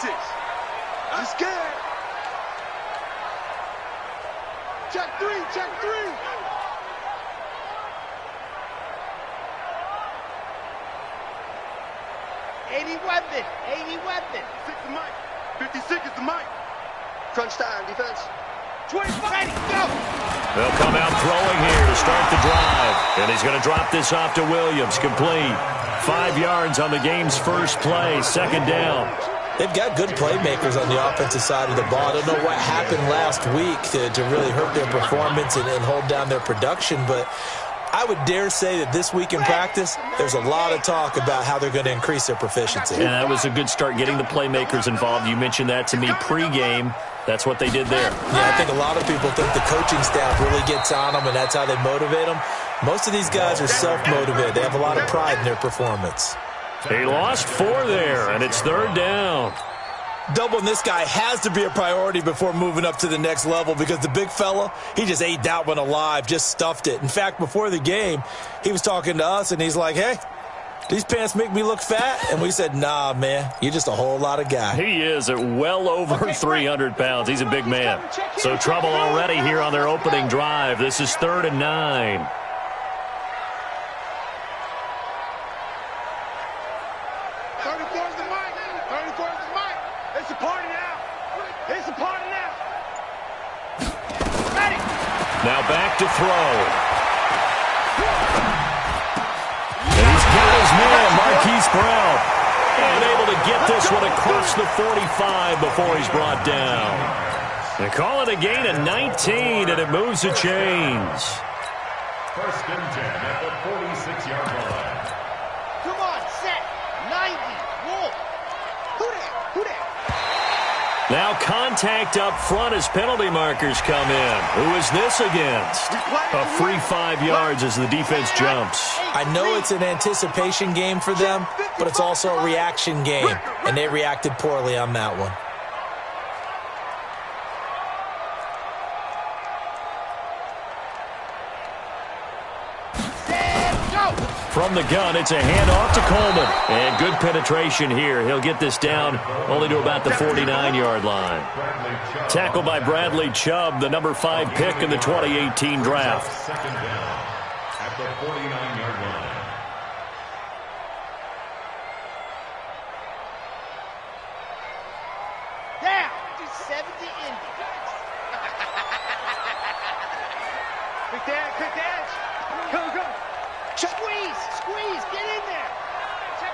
56. I'm scared. Check three, check three. weapon. 80 weapon. 56 is the mic. 56 is the mic. Crunch time, defense. 25. Ready, go. They'll come out throwing here to start the drive. And he's going to drop this off to Williams. Complete. 5 yards on the game's first play. Second down. They've got good playmakers on the offensive side of the ball. I don't know what happened last week to really hurt their performance and hold down their production, but I would dare say that this week in practice, there's a lot of talk about how they're going to increase their proficiency. And that was a good start getting the playmakers involved. You mentioned that to me pregame. That's what they did there. Yeah, I think a lot of people think the coaching staff really gets on them, and that's how they motivate them. Most of these guys are self-motivated. They have a lot of pride in their performance. He lost 4 there, and it's third down. Doubling this guy has to be a priority before moving up to the next level because the big fella, he just ate that one alive, just stuffed it. In fact, before the game, he was talking to us, and he's like, hey, these pants make me look fat? And we said, nah, man, you're just a whole lot of guy. He is at well over 300 pounds. He's a big man. So trouble already here on their opening drive. This is 3rd and 9. Now back to throw. And he's got his man, Marquise Brown. And able to get this one across the 45 before he's brought down. They call it a gain of 19, and it moves the chains. 1st and 10 at the 46-yard line. Come on, set. 90. Roll. Who that? Now contact up front as penalty markers come in. Who is this against? A free 5 yards as the defense jumps. I know it's an anticipation game for them, but it's also a reaction game, and they reacted poorly on that one. From the gun, it's a handoff to Coleman. And good penetration here. He'll get this down only to about the 49-yard line. Tackled by Bradley Chubb, the number 5 pick in the 2018 draft. Second down at the 49-yard line. Down to 70 Indy. Quick dash. Go. Squeeze, get in there. Check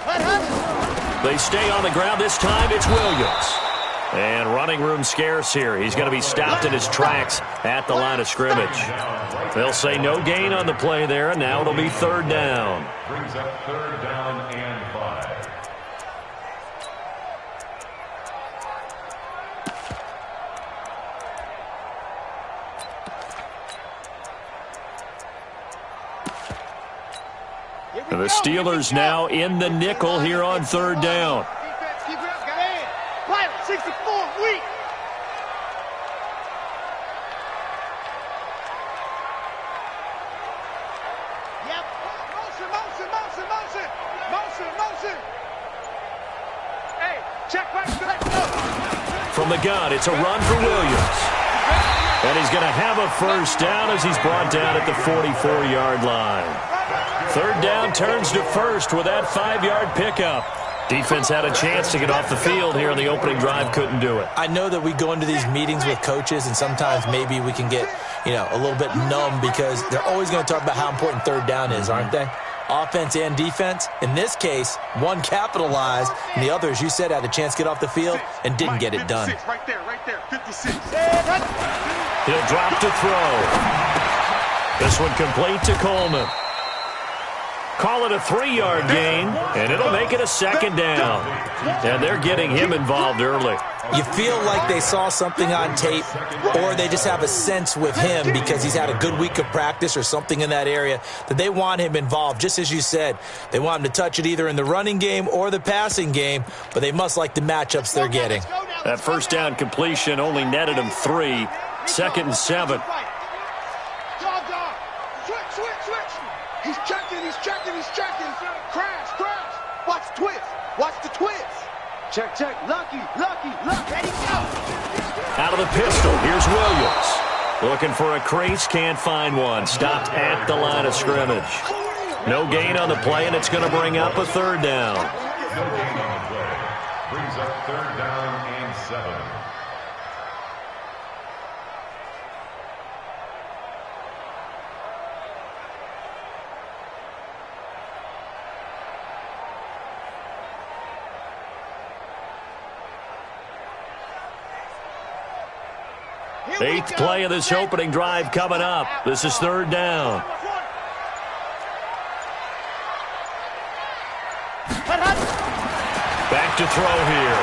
49. They stay on the ground. This time it's Williams. And running room scarce here. He's going to be stopped in his tracks at the line of scrimmage. They'll say no gain on the play there, and now it'll be 3rd down. Brings up 3rd down and 5. And the Steelers now in the nickel here on 3rd down. Defense, keep it up, got in. Pilot, 64, weak. Yep. Motion. Hey, check back. From the gun, it's a run for Williams. And he's going to have a first down as he's brought down at the 44-yard line. 3rd down turns to 1st with that 5-yard pickup. Defense had a chance to get off the field here on the opening drive, couldn't do it. I know that we go into these meetings with coaches, and sometimes maybe we can get, a little bit numb because they're always going to talk about how important 3rd down is, aren't they? Offense and defense. In this case, one capitalized, and the other, as you said, had a chance to get off the field and didn't get it done. Right there, 56. He'll drop to throw. This one complete to Coleman. Call it a 3-yard gain, and it'll make it a 2nd down. And they're getting him involved early. You feel like they saw something on tape, or they just have a sense with him because he's had a good week of practice or something in that area that they want him involved. Just as you said, they want him to touch it either in the running game or the passing game, but they must like the matchups they're getting. That first down completion only netted him 3. 2nd and 7. Switch. He's checking. Crash. Check, check. Lucky. Ready, go. Out of the pistol, here's Williams. Looking for a crease, can't find one. Stopped at the line of scrimmage. No gain on the play, and it's going to bring up a third down. No gain on the play. Brings up third down and 7. Eighth play of this opening drive coming up. This is third down. Back to throw here.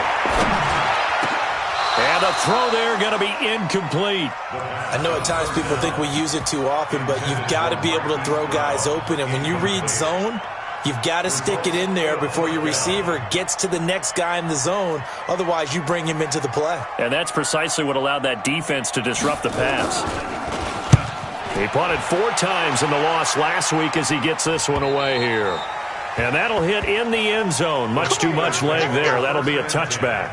And a throw there going to be incomplete. I know at times people think we use it too often, but you've got to be able to throw guys open. And when you read zone, you've got to stick it in there before your receiver gets to the next guy in the zone. Otherwise, you bring him into the play. And that's precisely what allowed that defense to disrupt the pass. He punted 4 times in the loss last week as he gets this one away here. And that'll hit in the end zone. Much too much leg there. That'll be a touchback.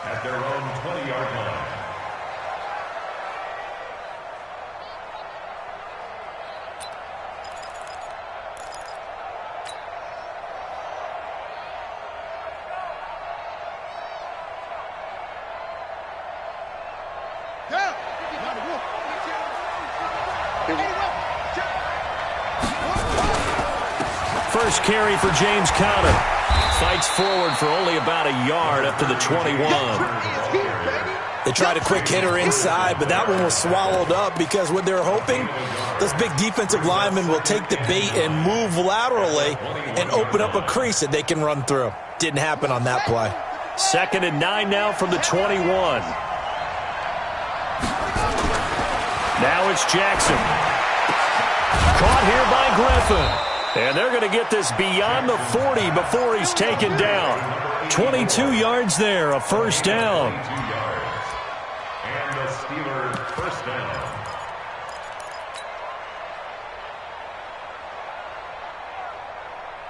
At their own 20-yard line. First carry for James Conner. Fights forward for only about a yard up to the 21. They tried a quick hitter inside, but that one was swallowed up because what they're hoping, those big defensive linemen will take the bait and move laterally and open up a crease that they can run through. Didn't happen on that play. 2nd and 9 now from the 21. Now it's Jackson. Caught here by Griffin. And they're going to get this beyond the 40 before he's taken down. 22 yards there, a first down. And the Steelers first down.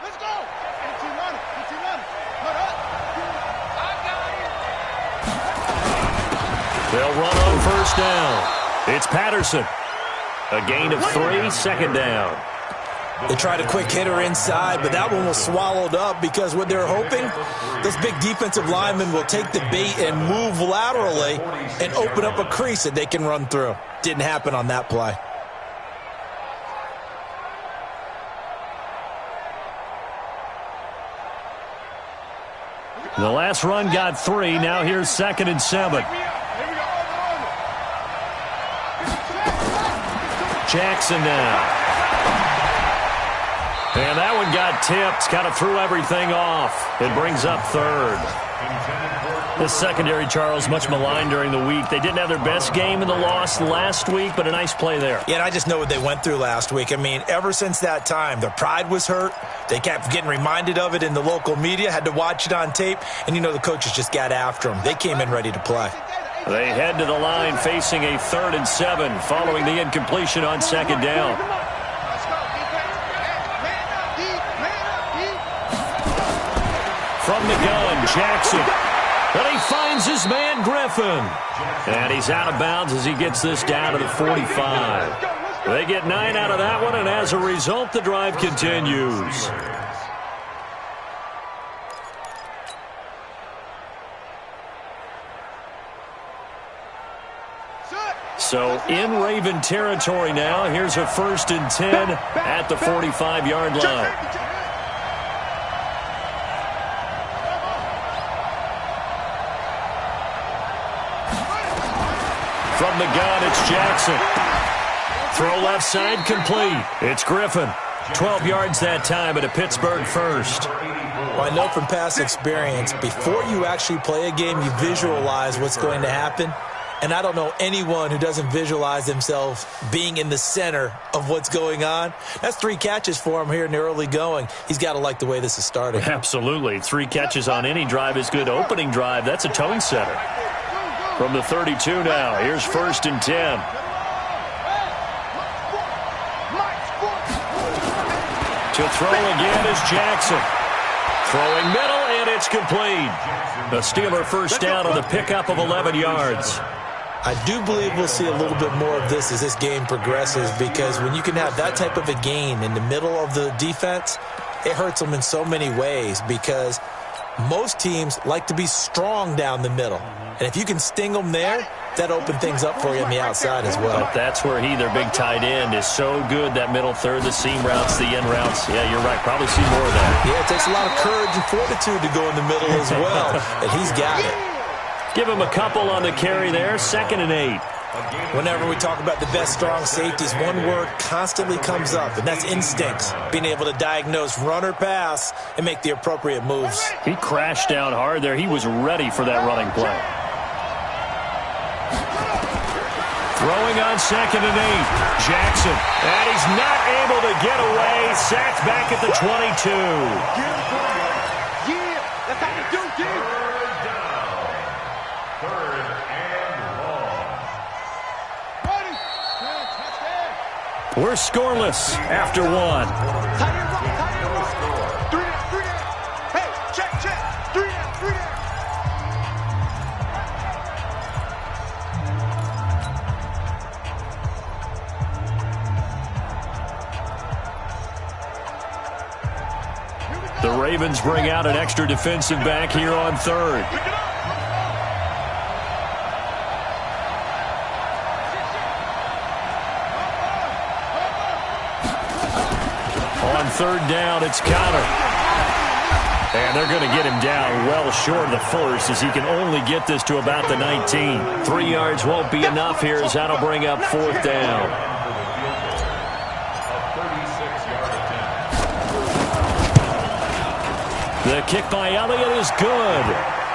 Let's go. They'll run on first down. It's Patterson. A gain of 3, 2nd down. They tried a quick hitter inside, but that one was swallowed up because what they're hoping, those big defensive linemen will take the bait and move laterally and open up a crease that they can run through. Didn't happen on that play. The last run got 3. Now here's 2nd and 7. Jackson now. And that one got tipped. Kind of threw everything off. It brings up 3rd. This secondary, Charles, much maligned during the week. They didn't have their best game in the loss last week, but a nice play there. Yeah, and I just know what they went through last week. I mean, ever since that time, their pride was hurt. They kept getting reminded of it in the local media, had to watch it on tape, and you know the coaches just got after them. They came in ready to play. They head to the line facing a 3rd and 7 following the incompletion on 2nd down. From the gun, Jackson. But he finds his man, Griffin. And he's out of bounds as he gets this down to the 45. They get 9 out of that one, and as a result, the drive continues. So in Raven territory now. Here's a 1st and 10 at the 45-yard line. From the gun, it's Jackson. Throw left side, complete. It's Griffin. 12 yards that time at a Pittsburgh first. Well, I know from past experience, before you actually play a game, you visualize what's going to happen. And I don't know anyone who doesn't visualize themselves being in the center of what's going on. That's 3 catches for him here in the early going. He's got to like the way this is starting. Absolutely. 3 catches on any drive is good. Opening drive, that's a tone setter. From the 32 now, here's 1st and 10. To throw again is Jackson. Throwing middle, and it's complete. The Steeler first down on the pickup of 11 yards. I do believe we'll see a little bit more of this as this game progresses, because when you can have that type of a gain in the middle of the defense, it hurts them in so many ways, because most teams like to be strong down the middle. And if you can sting them there, that opens things up for you on the outside as well. But that's where their big tight end, is so good, that middle third, the seam routes, the end routes. Yeah, you're right. Probably see more of that. Yeah, it takes a lot of courage and fortitude to go in the middle as well, and he's got it. Give him a couple on the carry there, 2nd and 8. Whenever we talk about the best strong safeties, one word constantly comes up, and that's instincts. Being able to diagnose run or pass and make the appropriate moves. He crashed down hard there. He was ready for that running play. Throwing on 2nd and 8. Jackson. And he's not able to get away. Sacked back at the 22. Yeah, that's how you do, dude. Third and long. Ready. Good, touchdown. We're scoreless after 1. Tight end run, tight end run. 3 down, 3 down. Hey, check. 3 down, 3 down. The Ravens bring out an extra defensive back here on 3rd. On 3rd down, it's Connor. And they're going to get him down well short of the 1st, as he can only get this to about the 19. 3 yards won't be enough here, as that'll bring up 4th down. The kick by Elliott is good.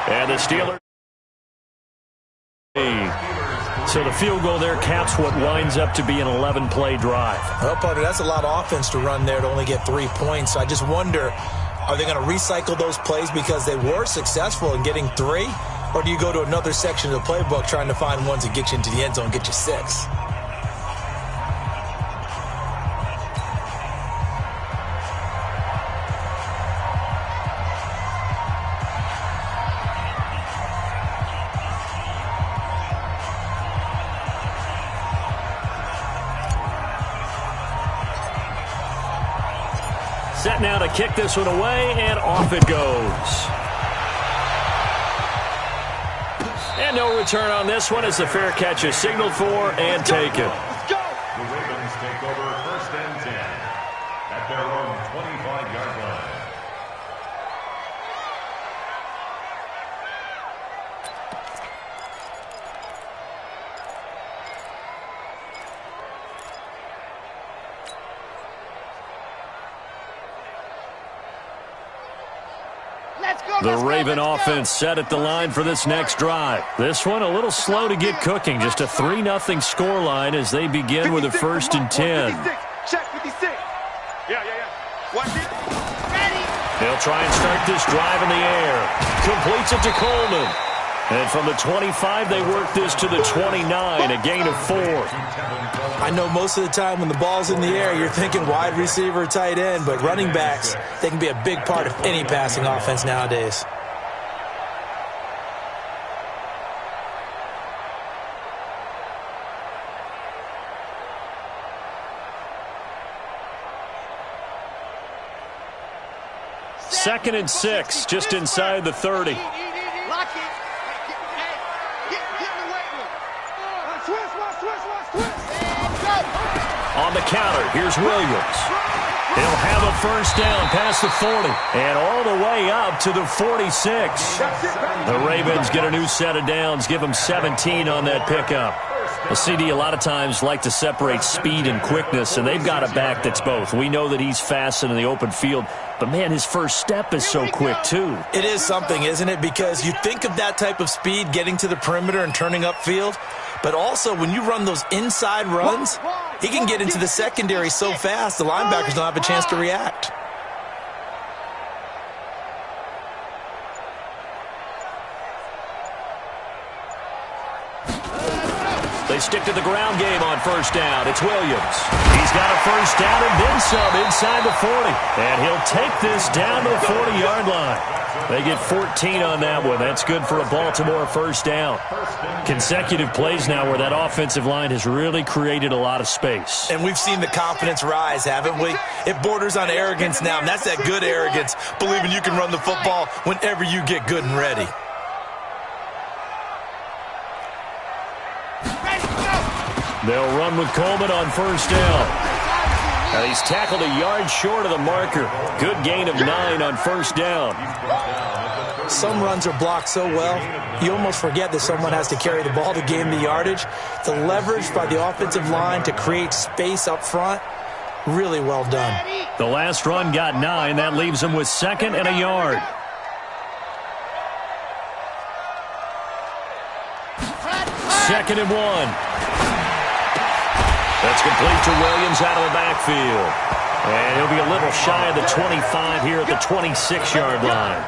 And the Steelers. So the field goal there caps what winds up to be an 11-play drive. Well, partner, that's a lot of offense to run there to only get 3 points. I just wonder, are they going to recycle those plays because they were successful in getting 3? Or do you go to another section of the playbook trying to find ones that get you into the end zone and get you 6? Set now to kick this one away, and off it goes. And no return on this one as the fair catch is signaled for and taken. Let's go. The Ravens take over 1st and 10 at their own 25-yard line. The Raven offense set at the line for this next drive. This one a little slow to get cooking. Just a 3-0 scoreline as they begin with a 1st and 10. Check 56. Yeah. Watch it. Ready. They'll try and start this drive in the air. Completes it to Coleman. And from the 25, they work this to the 29, a gain of 4. I know most of the time when the ball's in the air, you're thinking wide receiver, tight end, but running backs, they can be a big part of any passing offense nowadays. Second and 6, just inside the 30. Lock it. Get in the weight room. Twist. On the counter, here's Williams. He'll have a 1st down past the 40 and all the way up to the 46. The Ravens get a new set of downs, give them 17 on that pickup. The CD a lot of times like to separate speed and quickness, and they've got a back that's both. We know that he's fast in the open field, but, man, his first step is so quick, too. It is something, isn't it? Because you think of that type of speed getting to the perimeter and turning upfield, but also when you run those inside runs, he can get into the secondary so fast the linebackers don't have a chance to react. They stick to the ground game on 1st down. It's Williams. He's got a 1st down and then some inside the 40. And he'll take this down to the 40-yard line. They get 14 on that one. That's good for a Baltimore first down. Consecutive plays now where that offensive line has really created a lot of space. And we've seen the confidence rise, haven't we? It borders on arrogance now, and that's that good arrogance, believing you can run the football whenever you get good and ready. They'll run with Coleman on first down. Now he's tackled a yard short of the marker. Good gain of 9 on first down. Some runs are blocked so well, you almost forget that someone has to carry the ball to gain the yardage. The leverage by the offensive line to create space up front, really well done. The last run got 9. That leaves him with 2nd and a yard. Second and 1. That's complete to Williams out of the backfield. And he'll be a little shy of the 25 here at the 26-yard line.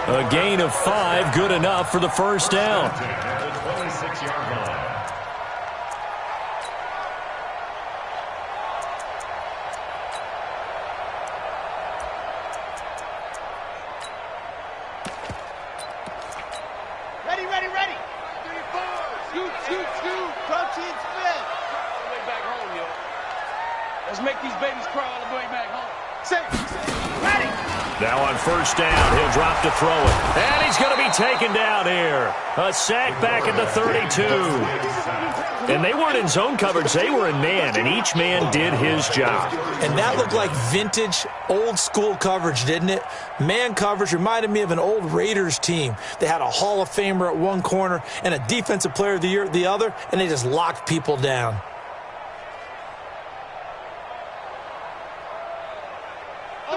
A gain of 5, good enough for the first down. Ready, ready, ready. 3-4. Shoot. Protein spin. Let's make these babies cry all the way back home. Ready. Now on first down, he'll drop to throw it. And he's going to be taken down here. A sack back at the 32. And they weren't in zone coverage. They were in man, and each man did his job. And that looked like vintage, old-school coverage, didn't it? Man coverage reminded me of an old Raiders team. They had a Hall of Famer at one corner and a Defensive Player of the Year at the other, and they just locked people down.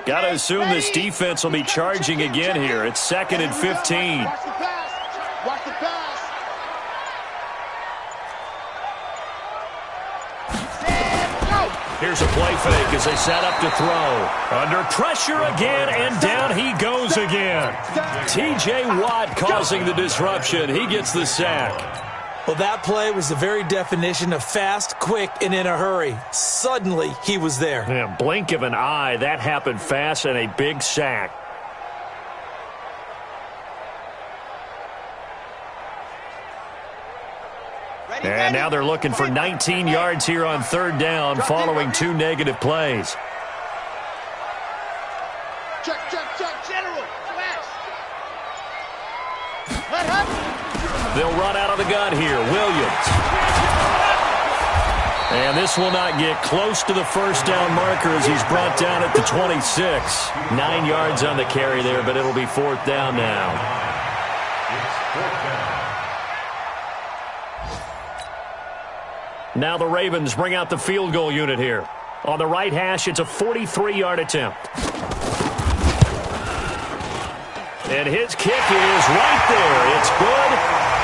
Got to assume this defense will be charging again here. It's 2nd and 15. Watch the pass. Watch the pass. Here's a play fake as they set up to throw. Under pressure again, and down he goes again. T.J. Watt causing the disruption. He gets the sack. Well, that play was the very definition of fast, quick, and in a hurry. Suddenly, he was there. Yeah, blink of an eye, that happened fast, and a big sack. And now they're looking for 19 yards here on third down following 2 negative plays. Check. General. They'll run out of the gun here. Williams. And this will not get close to the first down marker as he's brought down at the 26. 9 yards on the carry there, but it'll be 4th down now. Now the Ravens bring out the field goal unit here. On the right hash, it's a 43-yard attempt. And his kick is right there. It's good,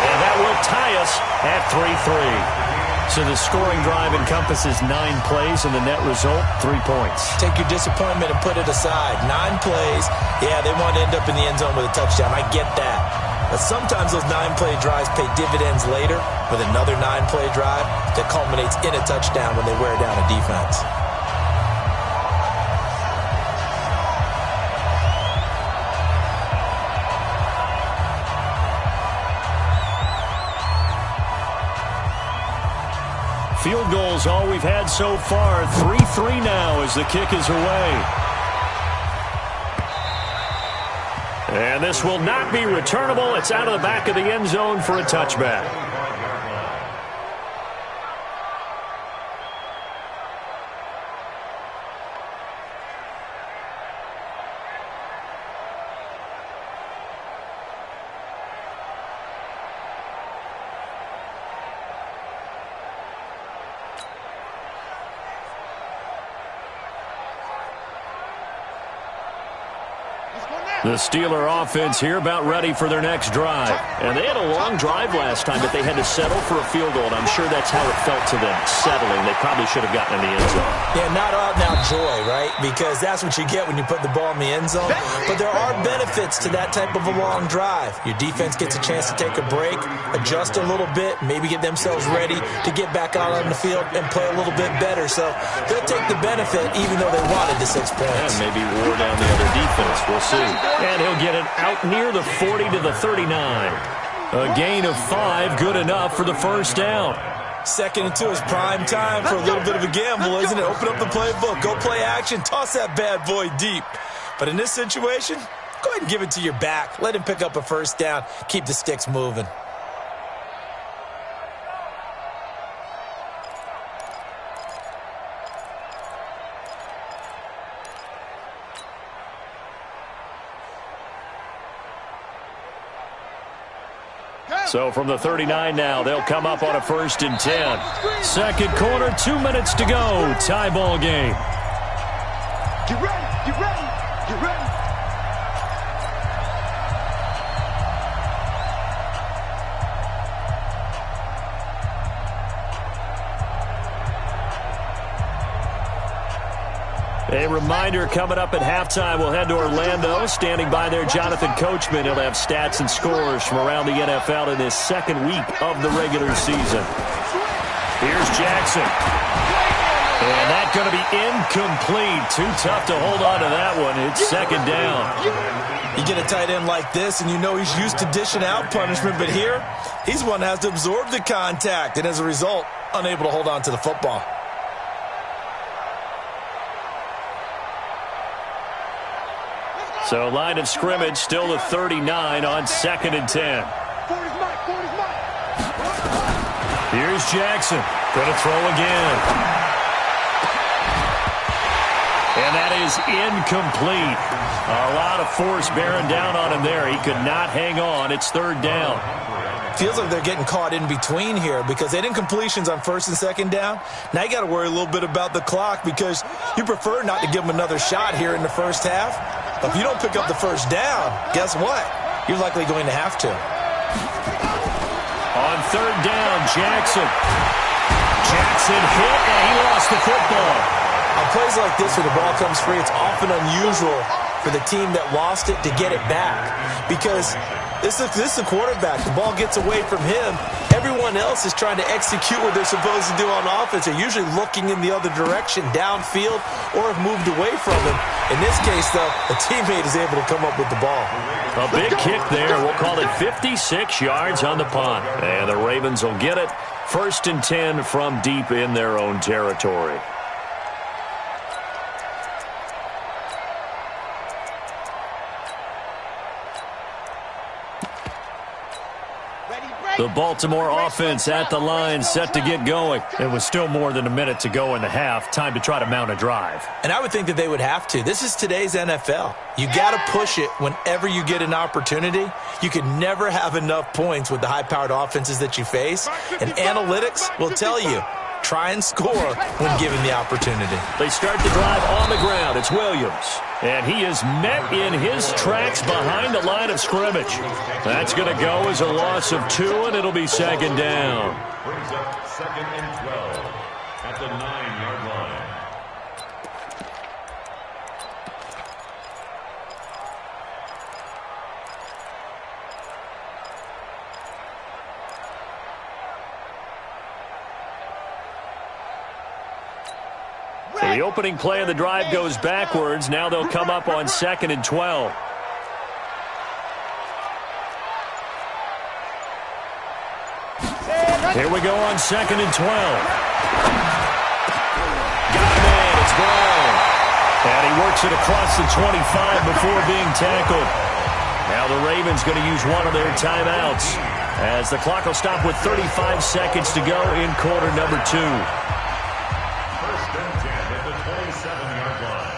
and that will tie us at 3-3. So the scoring drive encompasses 9 plays, and the net result, 3 points. Take your disappointment and put it aside. 9 plays. Yeah, they want to end up in the end zone with a touchdown. I get that. But sometimes those 9-play drives pay dividends later with another 9-play drive that culminates in a touchdown when they wear down a defense. Field goals all we've had so far. 3-3 now as the kick is away. And this will not be returnable. It's out of the back of the end zone for a touchback. The Steeler offense here about ready for their next drive. And they had a long drive last time, but they had to settle for a field goal, and I'm sure that's how it felt to them, settling. They probably should have gotten in the end zone. Yeah, not out-and-out joy, right? Because that's what you get when you put the ball in the end zone. But there are benefits to that type of a long drive. Your defense gets a chance to take a break, adjust a little bit, maybe get themselves ready to get back out on the field and play a little bit better. So they'll take the benefit even though they wanted the 6 points. And maybe wore down the other defense. We'll see. And he'll get it out near the 40 to the 39. A gain of 5, good enough for the first down. 2nd and 2 is prime time for a little bit of a gamble, isn't it? Open up the playbook, go play action, toss that bad boy deep. But in this situation, go ahead and give it to your back. Let him pick up a first down, keep the sticks moving. So from the 39 now, they'll come up on a 1st and 10. Second quarter, 2 minutes to go. Tie ball game. Get ready, get ready, get ready. A reminder, coming up at halftime, we'll head to Orlando. Standing by there, Jonathan Coachman. He'll have stats and scores from around the NFL in this second week of the regular season. Here's Jackson. And that's going to be incomplete. Too tough to hold on to that one. It's 2nd down. You get a tight end like this, and you know he's used to dishing out punishment, but here, he's one that has to absorb the contact, and as a result, unable to hold on to the football. So line of scrimmage still the 39 on 2nd and 10. Here's Jackson. Going to throw again. And that is incomplete. A lot of force bearing down on him there. He could not hang on. It's 3rd down. Feels like they're getting caught in between here because they did incompletions on 1st and 2nd down. Now you got to worry a little bit about the clock because you prefer not to give them another shot here in the first half. But if you don't pick up the first down, guess what? You're likely going to have to. On 3rd down, Jackson. Jackson hit, and he lost the football. On plays like this where the ball comes free, it's often unusual for the team that lost it to get it back because this is the quarterback. The ball gets away from him. Everyone else is trying to execute what they're supposed to do on offense. They're usually looking in the other direction, downfield, or have moved away from him. In this case, though, a teammate is able to come up with the ball. A big kick there. We'll call it 56 yards on the punt. And the Ravens will get it. 1st and 10 from deep in their own territory. The Baltimore offense at the line, set to get going. It was still more than a minute to go in the half. Time to try to mount a drive. And I would think that they would have to. This is today's NFL. You got to push it whenever you get an opportunity. You can never have enough points with the high-powered offenses that you face. And analytics will tell you, try and score when given the opportunity. They start the drive on the ground. It's Williams. And he is met in his tracks behind the line of scrimmage. That's going to go as a loss of 2, and it'll be 2nd down. Brings up 2nd and 12 at the 9-yard line. So the opening play of the drive goes backwards. Now they'll come up on 2nd and 12. Here we go on 2nd and 12. Got him in. It's Brown. And he works it across the 25 before being tackled. Now the Ravens going to use one of their timeouts as the clock will stop with 35 seconds to go in quarter number 2. 1st and 10 at the 27-yard line.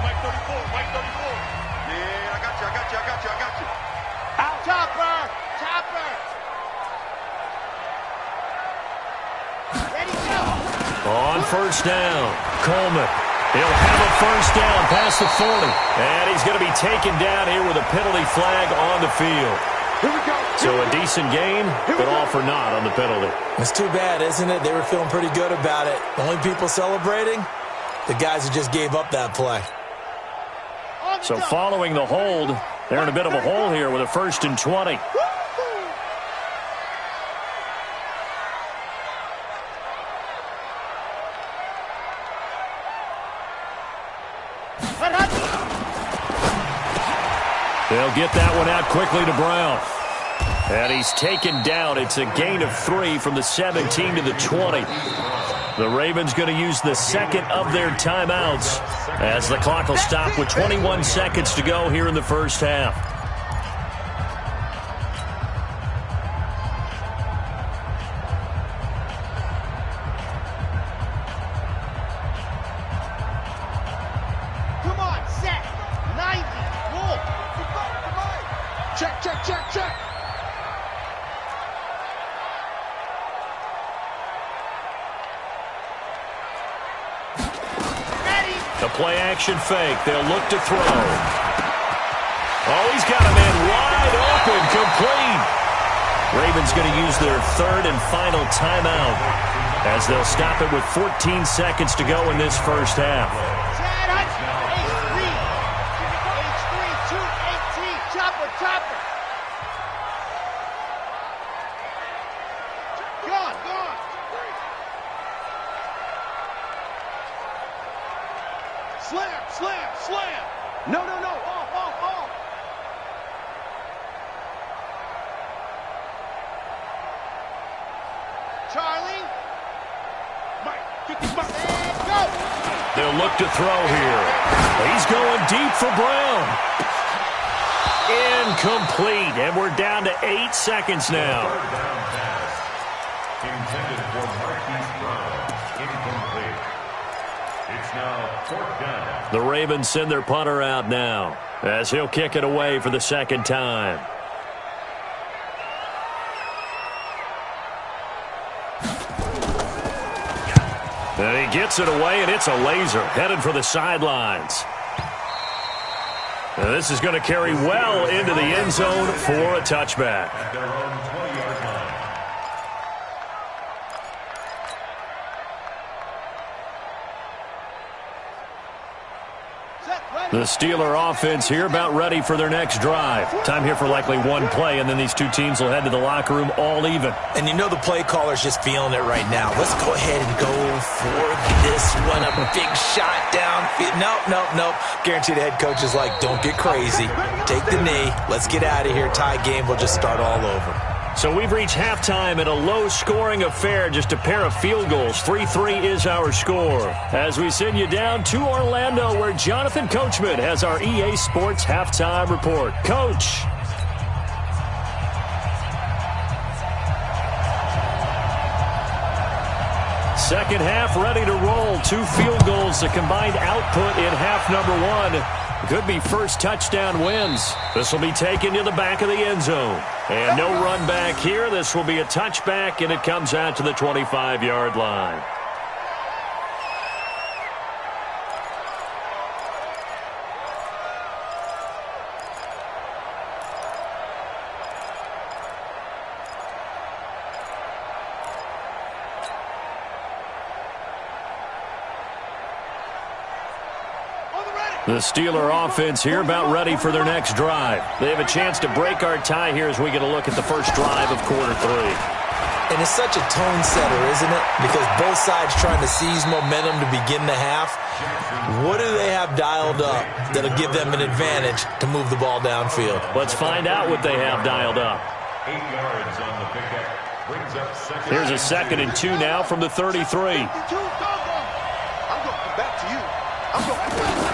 Mike 34, Mike 34. Yeah, I got you. Out, Chopper. Ready, go. On 1st down, Coleman. He'll have a 1st down past the 40. And he's going to be taken down here with a penalty flag on the field. Here we go. So a decent gain, but all for naught on the penalty. It's too bad, isn't it? They were feeling pretty good about it. The only people celebrating, the guys who just gave up that play. So following the hold, they're in a bit of a hole here with a 1st and 20. They'll get that one out quickly to Brown. And he's taken down. It's a gain of 3 from the 17 to the 20. The Ravens going to use the second of their timeouts as the clock will stop with 21 seconds to go here in the first half. Come on, set. 90. Roll. Check, check, check, check. The play action fake. They'll look to throw. Oh, he's got a man wide open, complete. Ravens going to use their third and final timeout as they'll stop it with 14 seconds to go in this first half. H3, 218, chopper, chopper. Gone, gone. Slam, slam, slam. No, no, no. Off, off, off. Charlie. Mike, get this back. And go. They'll look to throw here. He's going deep for Brown. Incomplete, and we're down to 8 seconds now. Third down pass. Intended for Marquise Brown. Incomplete. It's now 4th down. The Ravens send their punter out now as he'll kick it away for the second time. And he gets it away, and it's a laser headed for the sidelines. And this is going to carry well into the end zone for a touchback. At their own 20-yard line. The Steeler offense here about ready for their next drive. Time here for likely one play, and then these two teams will head to the locker room all even. And you know the play caller's just feeling it right now. Let's go ahead and go for this one. A big shot downfield. Nope, nope, nope. Guarantee the head coach is like, don't get crazy. Take the knee. Let's get out of here. Tie game. We'll just start all over. So we've reached halftime in a low-scoring affair, just a pair of field goals. 3-3 is our score. As we send you down to Orlando, where Jonathan Coachman has our EA Sports halftime report. Coach. Second half ready to roll. 2 field goals, the combined output in half number 1. Could be first touchdown wins. This will be taken to the back of the end zone. And no run back here. This will be a touchback, and it comes out to the 25-yard line. The Steeler offense here about ready for their next drive. They have a chance to break our tie here as we get a look at the first drive of quarter 3. And it's such a tone setter, isn't it? Because both sides trying to seize momentum to begin the half. What do they have dialed up that'll give them an advantage to move the ball downfield? Let's find out what they have dialed up. 8 yards on the pickup. Brings up second. Here's a 2nd and 2 now from the 33. I'm going back to you. I'm going back to you.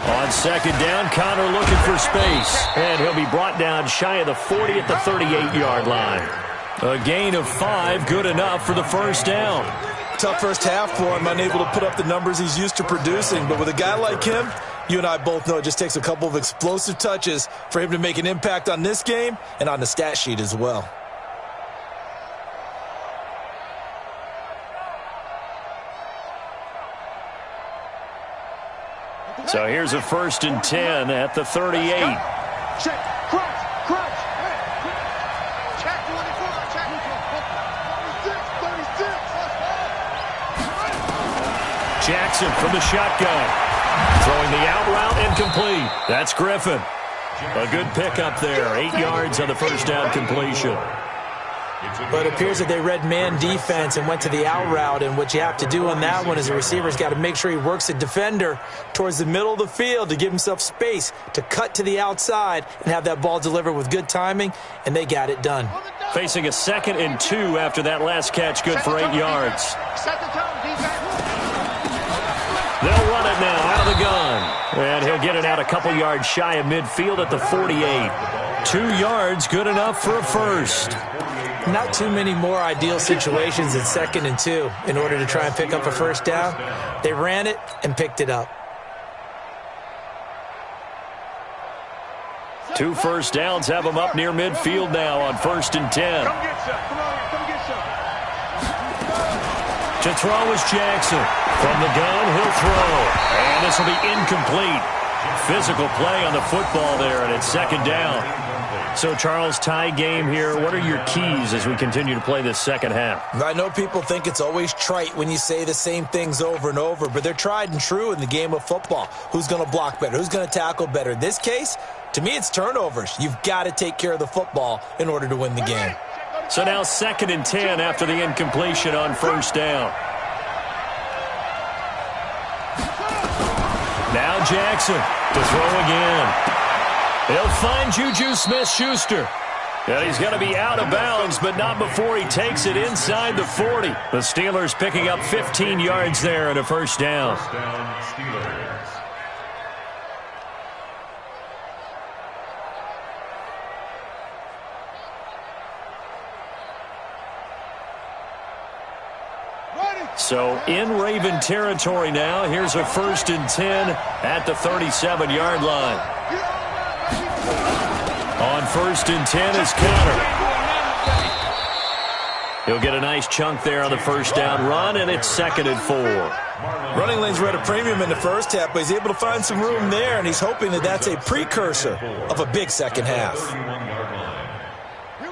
On second down, Connor looking for space. And he'll be brought down shy of the 40 at the 38-yard line. A gain of 5, good enough for the first down. Tough first half for him, unable to put up the numbers he's used to producing. But with a guy like him, you and I both know it just takes a couple of explosive touches for him to make an impact on this game and on the stat sheet as well. So here's a 1st and 10 at the 38. Check, crouch, crouch. Check 24, check 36. Jackson from the shotgun. Throwing the out route and complete. That's Griffin. A good pickup there. 8 yards on the first down completion. But it appears that they read man defense and went to the out route, and what you have to do on that one is the receiver's got to make sure he works the defender towards the middle of the field to give himself space to cut to the outside and have that ball delivered with good timing, and they got it done. Facing a 2nd and 2 after that last catch, good for 8 yards. Set the tone, defense. They'll run it now out of the gun. And he'll get it out a couple yards shy of midfield at the 48. 2 yards, good enough for a first. Not too many more ideal situations in 2nd and 2 in order to try and pick up a first down. They ran it and picked it up. 2 first downs have them up near midfield now on 1st and 10. Come get some. Come on, come get some. To throw is Jackson. From the gun, he'll throw. And this will be incomplete. Physical play on the football there, and it's 2nd down. So, Charles, tie game here. What are your keys as we continue to play this second half? I know people think it's always trite when you say the same things over and over, but they're tried and true in the game of football. Who's going to block better? Who's going to tackle better? In this case, to me, it's turnovers. You've got to take care of the football in order to win the game. So now 2nd and 10 after the incompletion on 1st down. Now Jackson to throw again. He'll find Juju Smith-Schuster. And he's going to be out of bounds, but not before he takes it inside the 40. The Steelers picking up 15 yards there and a first down. First down, Steelers. So in Raven territory now. Here's a 1st and 10 at the 37-yard line. On 1st and 10 is Connor. He'll get a nice chunk there on the first down run, and it's 2nd and 4. Running lanes were at a premium in the first half, but he's able to find some room there, and he's hoping that that's a precursor of a big second half.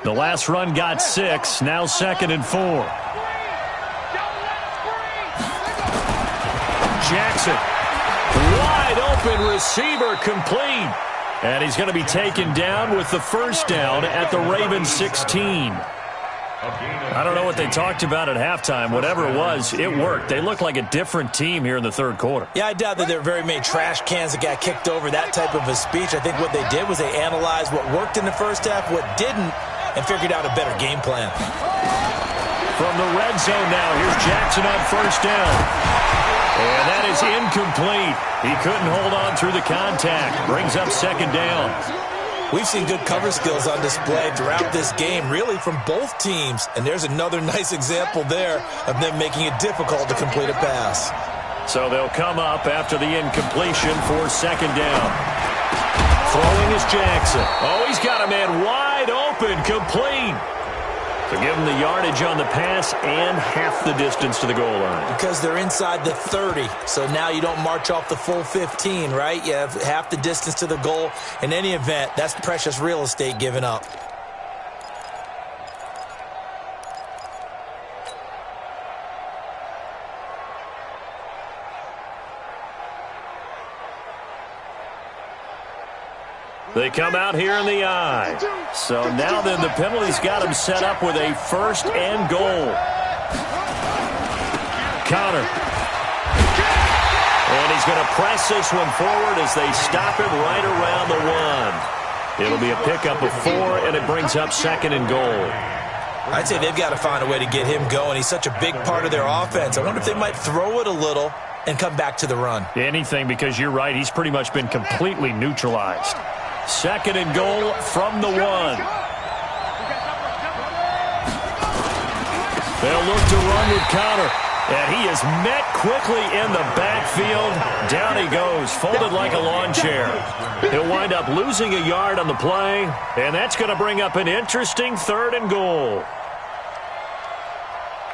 The last run got 6, now 2nd and 4. Jackson, wide open receiver, complete. And he's going to be taken down with the first down at the Ravens 16. I don't know what they talked about at halftime. Whatever it was, it worked. They look like a different team here in the 3rd quarter. Yeah, I doubt that there were very many trash cans that got kicked over, that type of a speech. I think what they did was they analyzed what worked in the first half, what didn't, and figured out a better game plan. From the red zone now, here's Jackson on first down. And that is incomplete. He couldn't hold on through the contact. Brings up 2nd down. We've seen good cover skills on display throughout this game, really from both teams. And there's another nice example there of them making it difficult to complete a pass. So they'll come up after the incompletion for 2nd down. Throwing is Jackson. Oh, he's got a man wide open, complete. To give them the yardage on the pass and half the distance to the goal line. Because they're inside the 30, so now you don't march off the full 15, right? You have half the distance to the goal. In any event, that's precious real estate given up. They come out here in the I. So now then the penalty's got him set up with a 1st and goal. Connor. And he's going to press this one forward as they stop him right around the 1. It'll be a pickup of 4, and it brings up 2nd and goal. I'd say they've got to find a way to get him going. He's such a big part of their offense. I wonder if they might throw it a little and come back to the run. Anything, because you're right. He's pretty much been completely neutralized. 2nd and goal from the 1. They'll look to run with Connor. And he is met quickly in the backfield. Down he goes, folded like a lawn chair. He'll wind up losing a yard on the play. And that's going to bring up an interesting 3rd and goal.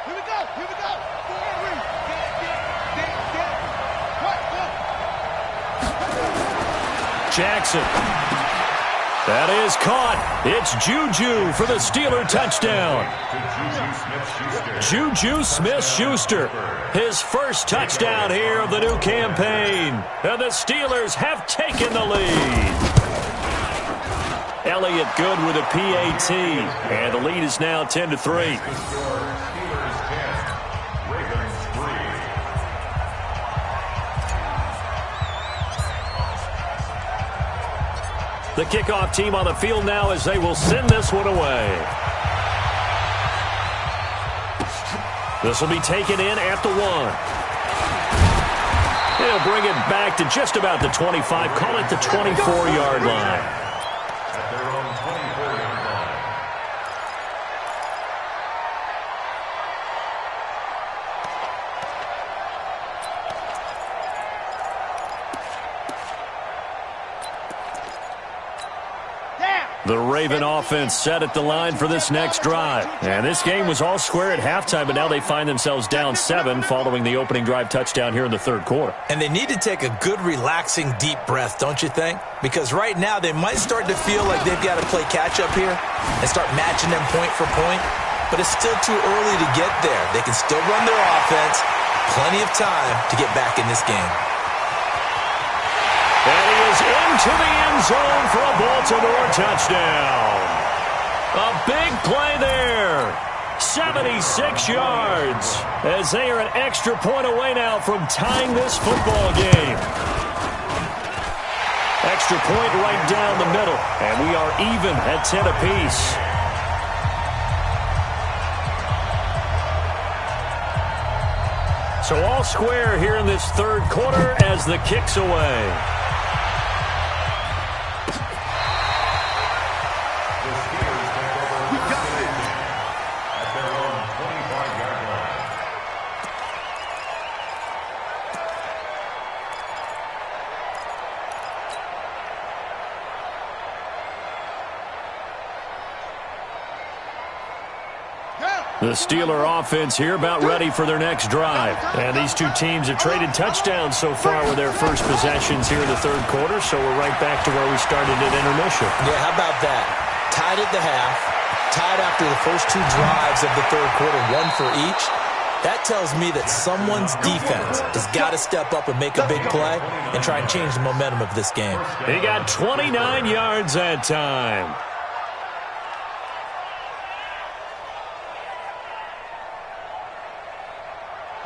Here we go, here we go. Jackson. That is caught. It's Juju for the Steeler touchdown. Juju Smith-Schuster, his first touchdown here of the new campaign. And the Steelers have taken the lead. Elliott good with a PAT. And the lead is now 10-3. Steelers 10, Ravens 3. The kickoff team on the field now as they will send this one away. This will be taken in at the 1. He'll bring it back to just about the 25. Call it the 24-yard line. At their own 24-yard line. The Raven offense set at the line for this next drive. And this game was all square at halftime, but now they find themselves down 7 following the opening drive touchdown here in the third quarter. And they need to take a good, relaxing, deep breath, don't you think? Because right now they might start to feel like they've got to play catch-up here and start matching them point for point. But it's still too early to get there. They can still run their offense. Plenty of time to get back in this game. And he is into the end zone for a Baltimore touchdown. A big play there. 76 yards as they are an extra point away now from tying this football game. Extra point right down the middle, and we are even at 10 apiece. So all square here in this third quarter as the kick's away. The Steeler offense here about ready for their next drive. And these two teams have traded touchdowns so far with their first possessions here in the third quarter, so we're right back to where we started at intermission. Yeah, how about that? Tied at the half, tied after the first two drives of the third quarter, one for each. That tells me that someone's defense has got to step up and make a big play and try and change the momentum of this game. He got 29 yards that time.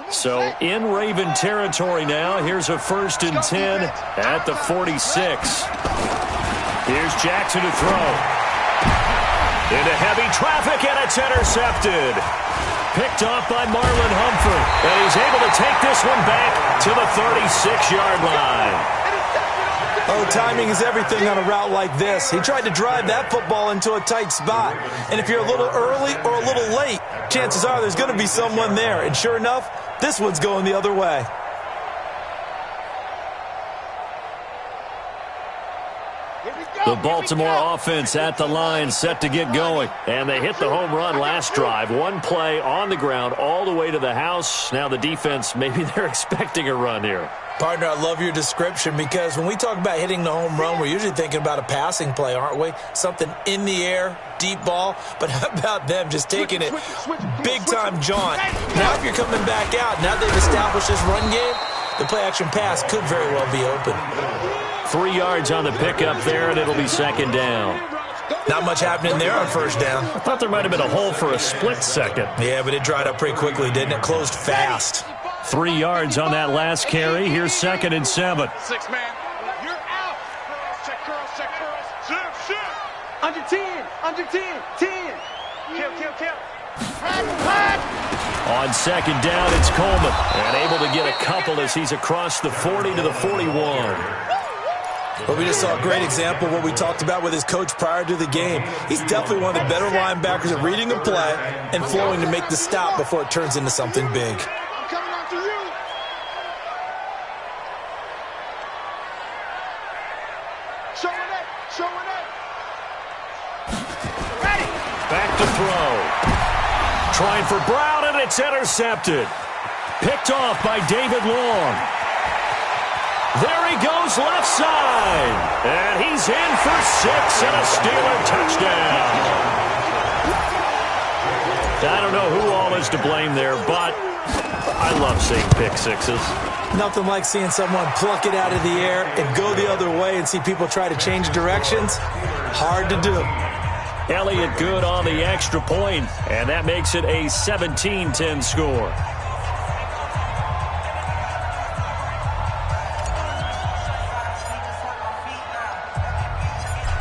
So in Raven territory now. Here's a 1st and 10 at the 46. Here's Jackson to throw. Into heavy traffic, and it's intercepted. Picked off by Marlon Humphrey. And he's able to take this one back to the 36-yard line. Oh, timing is everything on a route like this. He tried to drive that football into a tight spot. And if you're a little early or a little late, chances are there's going to be someone there. And sure enough, this one's going the other way. The Baltimore offense at the line, set to get going. And they hit the home run last drive. One play on the ground all the way to the house. Now the defense, maybe they're expecting a run here. Partner, I love your description because when we talk about hitting the home run, we're usually thinking about a passing play, aren't we? Something in the air, deep ball. But how about them just taking it big-time jaunt? Now if you're coming back out, now they've established this run game, the play-action pass could very well be open. 3 yards on the pickup there, and it'll be 2nd down. Not much happening there on 1st down. I thought there might have been a hole for a split second. Yeah, but it dried up pretty quickly, didn't it? Closed fast. 3 yards on that last carry. Here's 2nd and 7. 6 man. You're out. Curls, check curls. Shoot. Under 10. Under 10. 10. Kill. On 2nd down, it's Coleman. And able to get a couple as he's across the 40 to the 41. But we just saw a great example of what we talked about with his coach prior to the game. He's definitely one of the better linebackers at reading a play and flowing to make the stop before it turns into something big. I'm coming after you. Showing it. Ready. Back to throw. Trying for Brown, and it's intercepted. Picked off by David Long. There he goes left side. And he's in for 6 and a Steeler touchdown. I don't know who all is to blame there, but I love seeing pick sixes. Nothing like seeing someone pluck it out of the air and go the other way and see people try to change directions. Hard to do. Elliott good on the extra point, and that makes it a 17-10 score.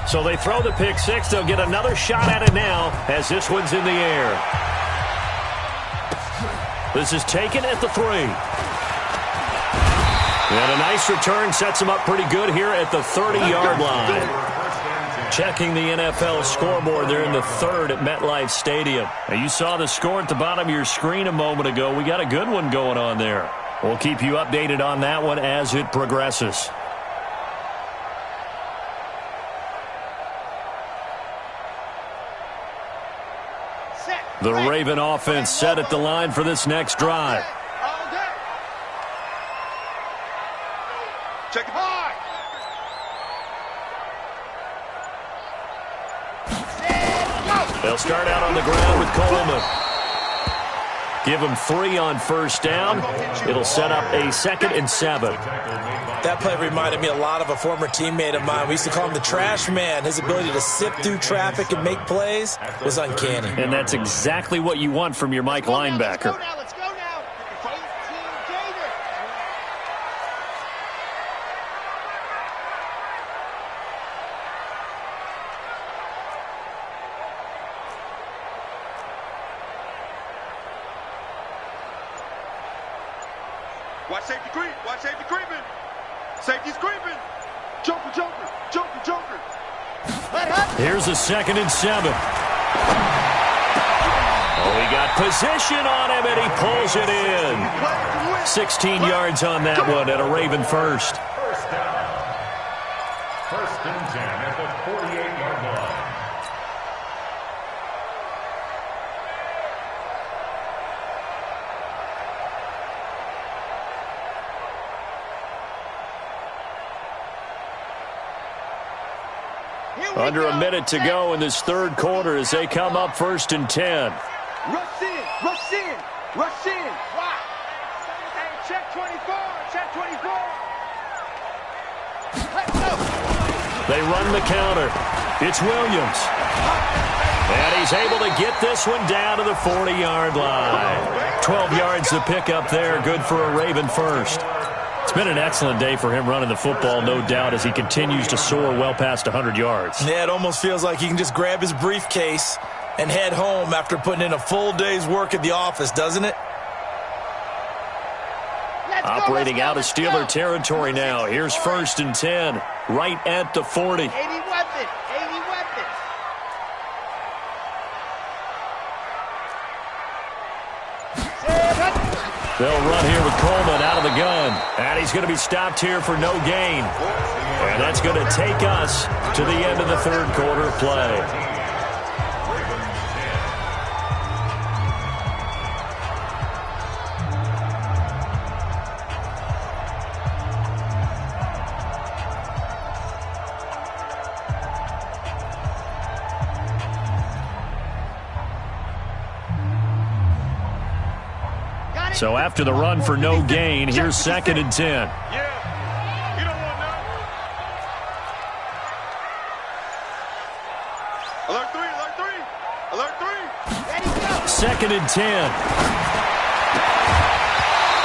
So they throw the pick six. They'll get another shot at it now as this one's in the air. This is taken at the 3. And a nice return sets him up pretty good here at the 30-yard line. Checking the NFL scoreboard, they're in the 3rd at MetLife Stadium. Now, you saw the score at the bottom of your screen a moment ago. We got a good one going on there. We'll keep you updated on that one as it progresses. The Raven offense set at the line for this next drive. Check it hard. They'll start out on the ground with Coleman. Give him 3 on first down. It'll set up a 2nd and 7. That play reminded me a lot of a former teammate of mine. We used to call him the trash man. His ability to sift through traffic and make plays was uncanny. And that's exactly what you want from your Mike linebacker. Let's go now. Watch safety creep. Watch safety creeping. Safety's creeping. Joker, joker, joker, joker. Here's a 2nd and 7. Oh, he got position on him, and he pulls it in. 16 yards on that one at a Raven first. First down. 1st and 10 at the 48-yard line. Under a minute to go in this 3rd quarter as they come up 1st and 10. Rush in, rush in, rush in. Wow. Hey, check 24, check 24. Let's go. They run the counter. It's Williams. And he's able to get this one down to the 40-yard line. 12 yards to pick up there. Good for a Raven first. It's been an excellent day for him running the football, no doubt, as he continues to soar well past 100 yards. Yeah, it almost feels like he can just grab his briefcase and head home after putting in a full day's work at the office, doesn't it? Operating out of Steeler territory now. Here's 1st and 10, right at the 40. 80 weapons, 80 weapons. They'll run here with Coleman out of the gun. And he's going to be stopped here for no gain. And that's going to take us to the end of the 3rd quarter play. So after the run for no gain, here's 2nd and 10. Yeah. You don't want none. Alert 3, alert 3. Alert 3. Ready, go. 2nd and 10.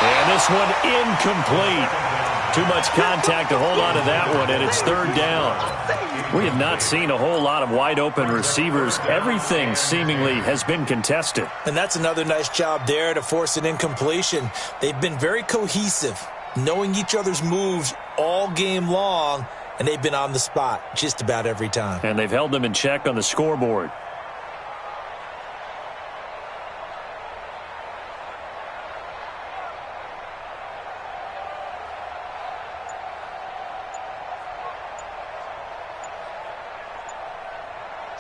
And this one incomplete. Too much contact to hold on to that one, and it's 3rd down. We have not seen a whole lot of wide-open receivers. Everything seemingly has been contested. And that's another nice job there to force an incompletion. They've been very cohesive, knowing each other's moves all game long, and they've been on the spot just about every time. And they've held them in check on the scoreboard.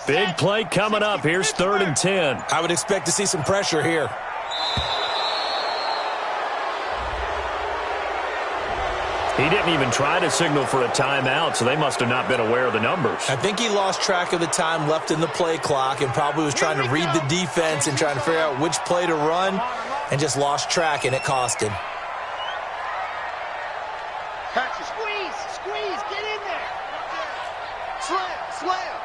Big play coming up. Here's 3rd and 10. I would expect to see some pressure here. He didn't even try to signal for a timeout, so they must have not been aware of the numbers. I think he lost track of the time left in the play clock and probably was trying to read the defense and trying to figure out which play to run. and just lost track, and it cost him. Catch it. Squeeze, get in there. Slam.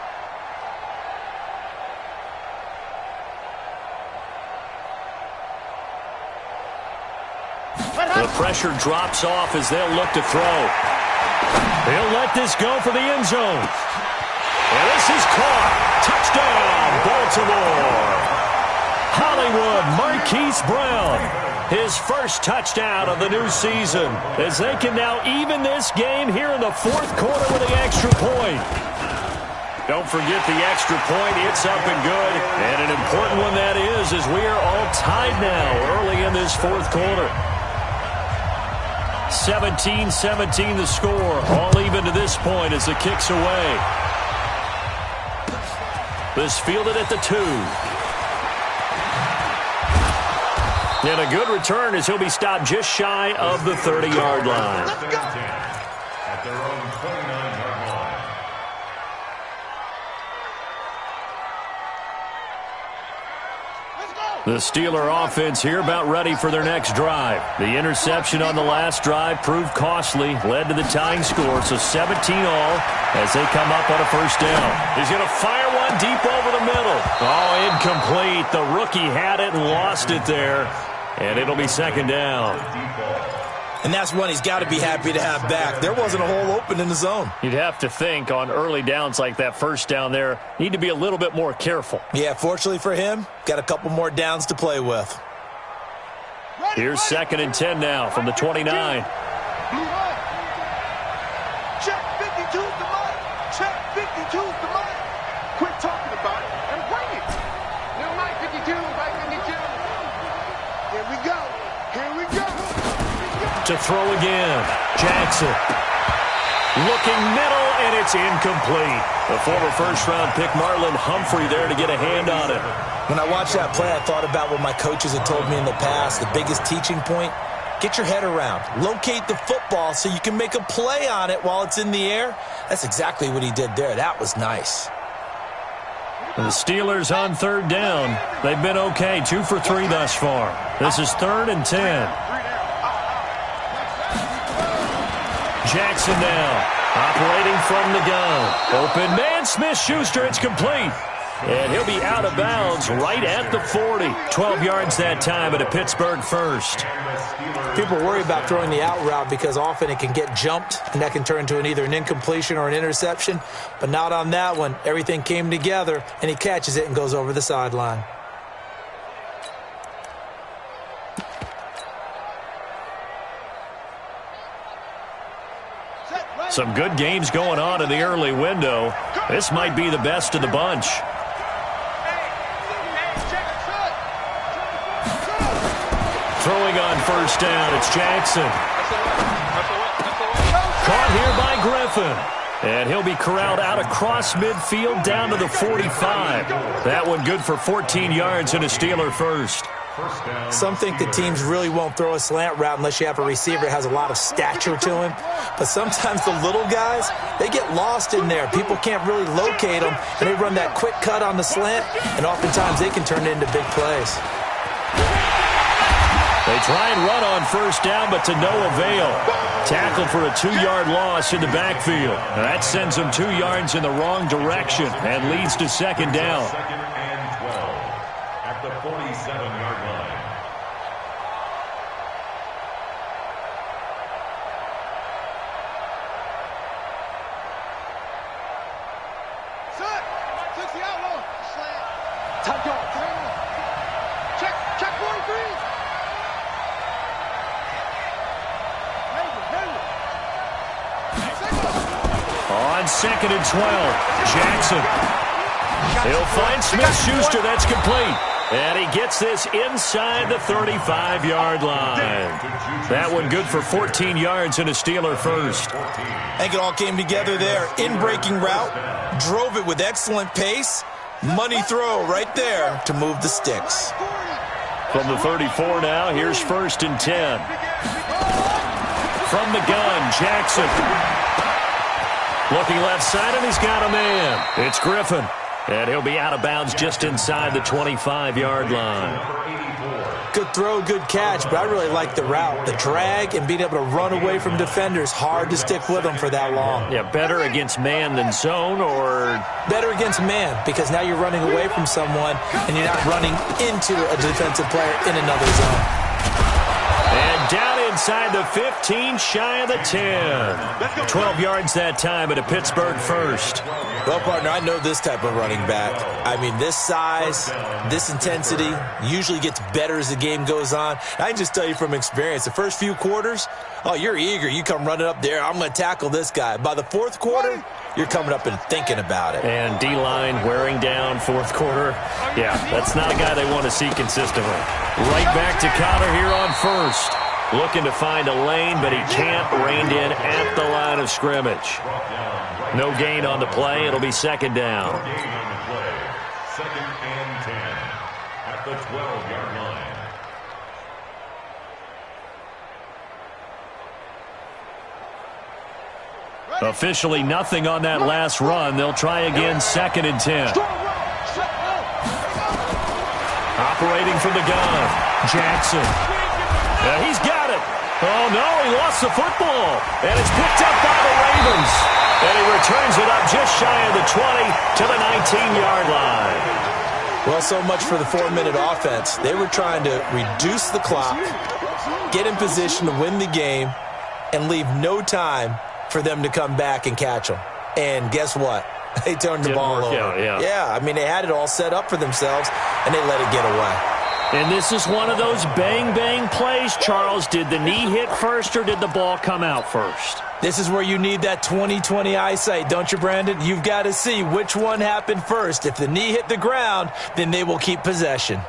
The pressure drops off as they'll look to throw. He'll let this go for the end zone. And this is caught. Touchdown, Baltimore. Hollywood Marquise Brown. His first touchdown of the new season as they can now even this game here in the fourth quarter with the extra point. Don't forget the extra point. It's up and good. And an important one that is as we are all tied now early in this fourth quarter. 17-17 the score. All even to this point as the kick's away. This fielded at the 2. And a good return as he'll be stopped just shy of the 30-yard line. At their own 29-yard line. The Steeler offense here about ready for their next drive. The interception on the last drive proved costly, led to the tying score, so 17 all as they come up on a first down. He's going to fire one deep over the middle. Oh, incomplete. The rookie had it and lost it there, and it'll be second down. And that's one he's got to be happy to have back. There wasn't a hole open in the zone. You'd have to think on early downs like that first down there, need to be a little bit more careful. Yeah, fortunately for him, got a couple more downs to play with. Here's 2nd and 10 now from the 29. Check 52's the money. Check 52's the money. Quit talking about it and bring it. New Mike 52, Mike 52. Here we go. To throw again. Jackson. Looking middle, and it's incomplete. The former first-round pick Marlon Humphrey there to get a hand on it. When I watched that play, I thought about what my coaches had told me in the past. The biggest teaching point, get your head around. Locate the football so you can make a play on it while it's in the air. That's exactly what he did there. That was nice. The Steelers on 3rd down. They've been okay, 2 for 3 thus far. This is 3rd and 10. Jackson now, operating from the gun. Open man, Smith-Schuster, it's complete. And he'll be out of bounds right at the 40. 12 yards that time at a Pittsburgh first. People worry about throwing the out route because often it can get jumped, and that can turn into either an incompletion or an interception. But not on that one. Everything came together, and he catches it and goes over the sideline. Some good games going on in the early window. This might be the best of the bunch. Throwing on first down, it's Jackson. Caught here by Griffin. And he'll be corralled out across midfield down to the 45. That one good for 14 yards and a Steeler first. Some think that teams really won't throw a slant route unless you have a receiver that has a lot of stature to him. But sometimes the little guys, they get lost in there. People can't really locate them, and they run that quick cut on the slant, and oftentimes they can turn it into big plays. They try and run on first down, but to no avail. Tackled for a 2-yard loss in the backfield. That sends them 2 yards in the wrong direction and leads to second down. 2nd and 12 at the 47-yard line. Check 43. On 2nd and 12, Jackson. He'll find Smith-Schuster. That's complete. And he gets this inside the 35-yard line. That one good for 14 yards and a Steeler first. I think it all came together there. In-breaking route, drove it with excellent pace. Money throw right there to move the sticks. From the 34 now, here's 1st and 10. From the gun, Jackson. Looking left side, and he's got a man. It's Griffin. And he'll be out of bounds just inside the 25-yard line. Good throw, good catch, but I really like the route. The drag and being able to run away from defenders, hard to stick with them for that long. Yeah, better against man than zone, or? Better against man, because now you're running away from someone and you're not running into a defensive player in another zone. And down inside the 15, shy of the 10. 12 yards that time at a Pittsburgh first. Well, partner, I know this type of running back. I mean, this size, this intensity usually gets better as the game goes on. I can just tell you from experience, the first few quarters, oh, you're eager. You come running up there, I'm going to tackle this guy. By the fourth quarter, you're coming up and thinking about it. And D-line wearing down fourth quarter. Yeah, that's not a guy they want to see consistently. Right back to Connor here on first. Looking to find a lane, but he can't. Reined in at the line of scrimmage. No gain on the play. It'll be second down. No gain on the play. Second and 10 at the 12-yard line. Officially nothing on that last run. They'll try again, second and 10. Operating from the gun, Jackson. He's got it. Oh, no, he lost the football. And it's picked up by the Ravens. And he returns it up just shy of the 20 to the 19-yard line. Well, so much for the 4-minute offense. They were trying to reduce the clock, get in position to win the game, and leave no time for them to come back and catch them. And guess what? They turned the ball over. Yeah, I mean, they had it all set up for themselves, and they let it get away. And this is one of those bang-bang plays, Charles. Did the knee hit first, or did the ball come out first? This is where you need that 20/20 eyesight, don't you, Brandon? You've got to see which one happened first. If the knee hit the ground, then they will keep possession.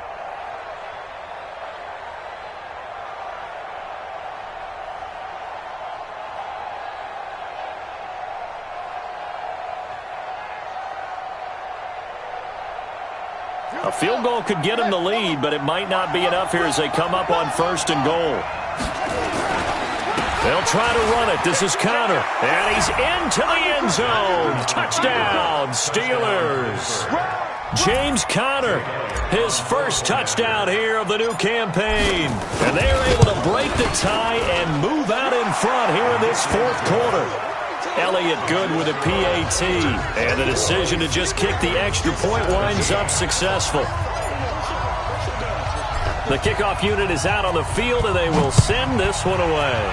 A field goal could get them the lead, but it might not be enough here as they come up on first and goal. They'll try to run it. This is Connor, and he's into the end zone. Touchdown, Steelers. James Conner, his first touchdown here of the new campaign. And they are able to break the tie and move out in front here in this fourth quarter. Elliott good with a PAT, and the decision to just kick the extra point winds up successful. The kickoff unit is out on the field, and they will send this one away.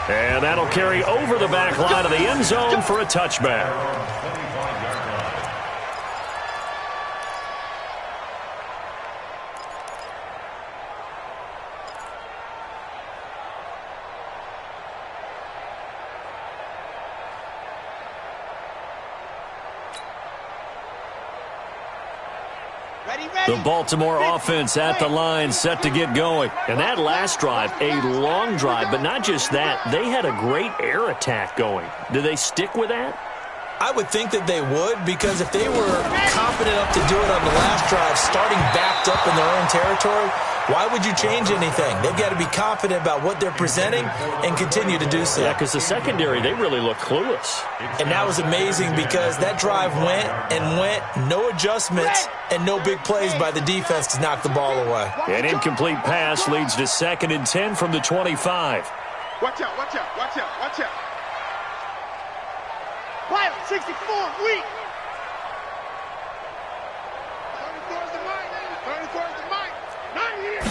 And that'll carry over the back line of the end zone for a touchback. The Baltimore offense at the line, set to get going. And that last drive, a long drive, but not just that. They had a great air attack going. Do they stick with that? I would think that they would, because if they were confident enough to do it on the last drive, starting backed up in their own territory, why would you change anything? They've got to be confident about what they're presenting and continue to do so. Yeah, because the secondary, they really look clueless. And that was amazing because that drive went and went, no adjustments, and no big plays by the defense to knock the ball away. An incomplete pass leads to second and 10 from the 25. Watch out, watch out, watch out, watch out. Pilot 64, weak. 34's the mic. 34's the mic. Not here.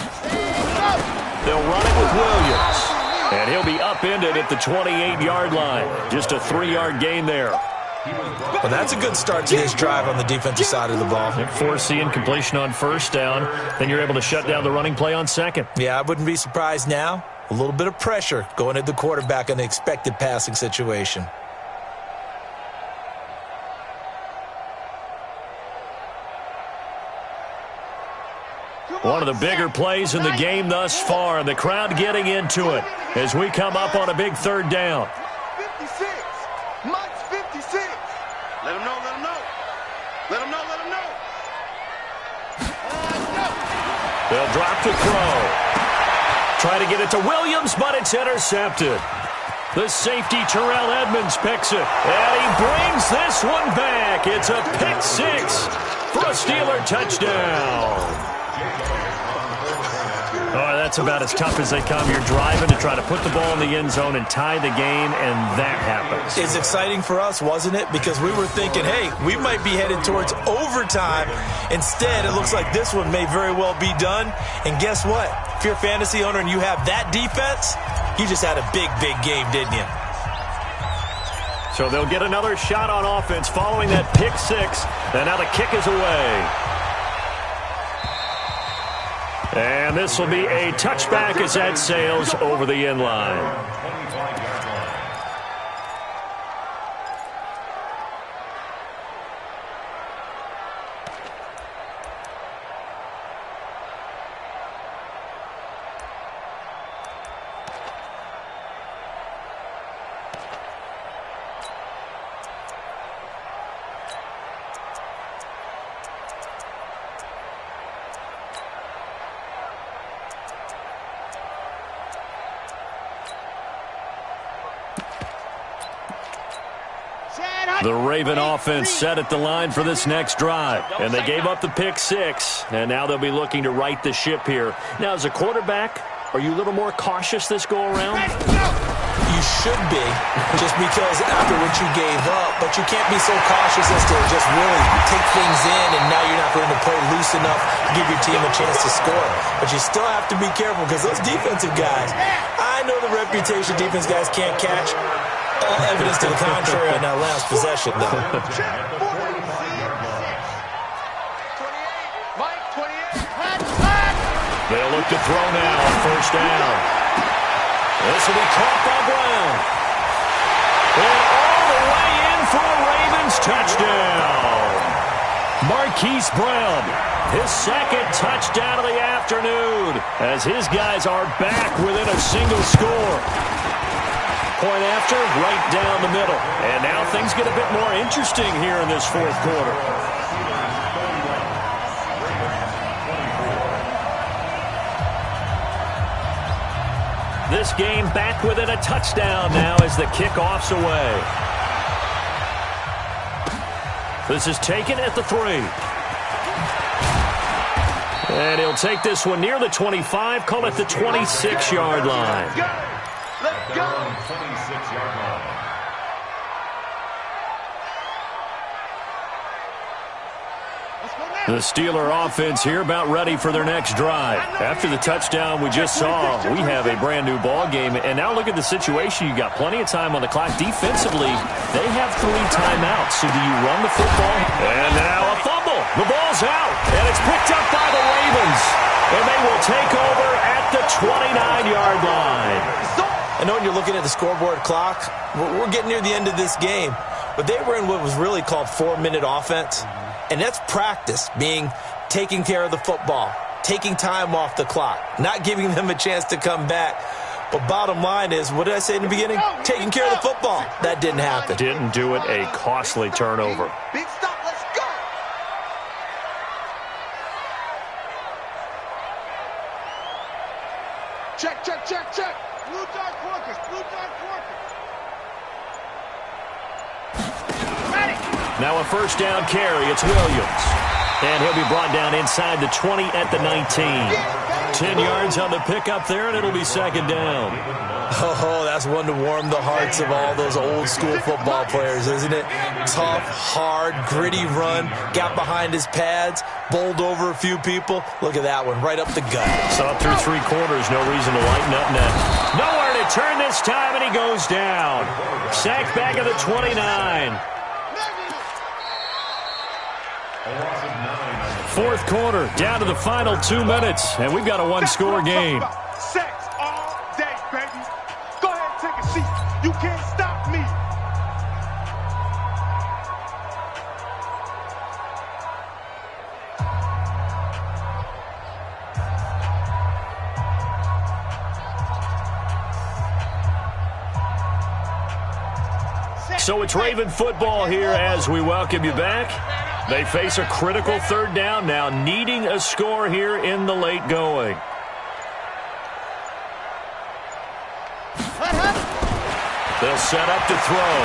They'll run it with Williams. And he'll be upended at the 28-yard line. Just a 3-yard gain there. Well, that's a good start to this drive on the defensive side of the ball. Forcing completion on first down. Then you're able to shut down the running play on second. Yeah, I wouldn't be surprised now. A little bit of pressure going at the quarterback in the expected passing situation. One of the bigger plays in the game thus far, and the crowd getting into it as we come up on a big third down. 56. Mike's 56. Let him know, let him know. Let him know, let him know. They'll drop to throw. Try to get it to Williams, but it's intercepted. The safety, Terrell Edmonds, picks it, and he brings this one back. It's a pick six for a Steeler touchdown. Oh, that's about as tough as they come. You're driving to try to put the ball in the end zone and tie the game, and that happens. It's exciting for us, wasn't it? Because we were thinking, hey, we might be headed towards overtime. Instead, it looks like this one may very well be done. And guess what? If you're a fantasy owner and you have that defense, you just had a big, big game, didn't you? So they'll get another shot on offense following that pick six. And now the kick is away. And this will be a touchback as that sails over the end line. The Raven offense set at the line for this next drive. And they gave up the pick six. And now they'll be looking to right the ship here. Now, as a quarterback, are you a little more cautious this go-around? You should be, just because after what you gave up. But you can't be so cautious as to just really take things in, and now you're not going to play loose enough to give your team a chance to score. But you still have to be careful because those defensive guys, I know the reputation defense guys can't catch. All evidence to the contrary on that last possession, though. They'll look to throw now on first down. This will be caught by Brown. And all the way in for a Ravens touchdown. Marquise Brown, his second touchdown of the afternoon, as his guys are back within a single score. Point after, right down the middle. And now things get a bit more interesting here in this fourth quarter. This game back within a touchdown now as the kickoff's away. This is taken at the 3. And he'll take this one near the 25, call it the 26-yard line. Let's go! 26-yard line. The Steeler offense here about ready for their next drive. After the touchdown we just saw, we have a brand new ball game. And now look at the situation. You got plenty of time on the clock. Defensively, they have 3 timeouts. So do you run the football? And now a fumble. The ball's out. And it's picked up by the Ravens. And they will take over at the 29-yard line. I know when you're looking at the scoreboard clock, we're getting near the end of this game. But they were in what was really called 4-minute offense. And that's practice, being taking care of the football, taking time off the clock, not giving them a chance to come back. But bottom line is, what did I say in the beginning? Taking care of the football. That didn't happen. Didn't do it. A costly turnover. Big stop, let's go. Check, check, check, check. Blue dark workers, blue dark workers. Now a first down carry. It's Williams. And he'll be brought down inside the 20 at the 19. 10 yards on the pickup there, and it'll be second down. Oh, that's one to warm the hearts of all those old school football players, isn't it? Tough, hard, gritty run. Got behind his pads, bowled over a few people. Look at that one, right up the gut. Saw through 3 quarters, no reason to lighten up now. Nowhere to turn this time, and he goes down. Sacked back at the 29. Fourth quarter, down to the final 2 minutes, and we've got a 1-score game. Sex all day, baby. Go ahead and take a seat. You can't stop me. So it's Raven football here as we welcome you back. They face a critical third down now, needing a score here in the late going. They'll set up to throw.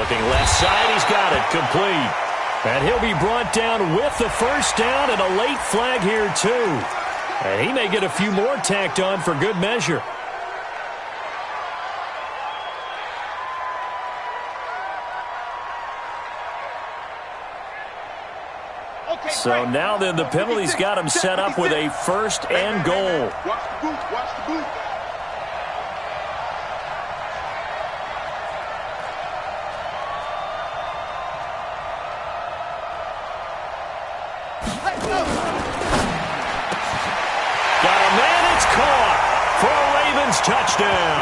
Looking left side, he's got it, complete. And he'll be brought down with the first down and a late flag here too. And he may get a few more tacked on for good measure. So now then, the penalty's got him set up with a first and goal. Watch the boot, watch the boot. Got a man, it's caught for a Ravens touchdown.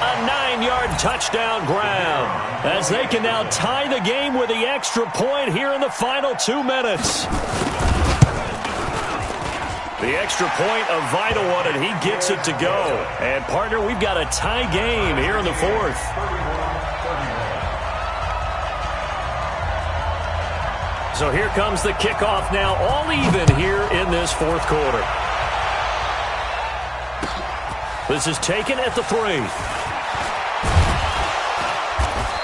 A 9-yard touchdown grab as they can now tie the game with the extra point here in the final 2 minutes. The extra point, a vital one, and he gets it to go. And, partner, we've got a tie game here in the fourth. So here comes the kickoff now, all even here in this fourth quarter. This is taken at the 3.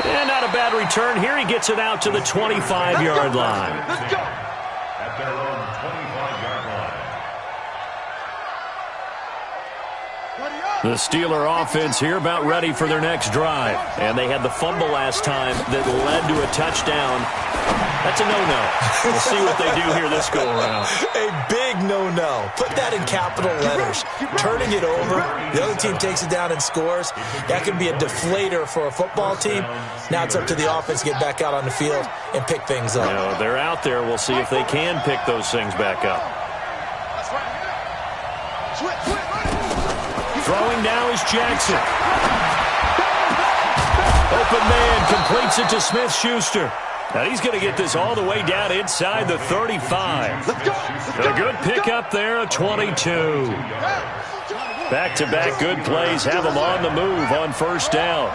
And not a bad return here. He gets it out to the 25-yard line. Let's go. At their own 25-yard line. The Steeler offense here about ready for their next drive. And they had the fumble last time that led to a touchdown. That's a no-no. We'll see what they do here this go-around. A big no-no. Put that in capital letters. Turning it over, the other team takes it down and scores. That can be a deflator for a football team. Now it's up to the offense to get back out on the field and pick things up. You know, they're out there. We'll see if they can pick those things back up. Throwing now is Jackson. Open man completes it to Smith-Schuster. Now he's going to get this all the way down inside the 35. A good pickup there, a 22. Back-to-back good plays have him on the move on first down.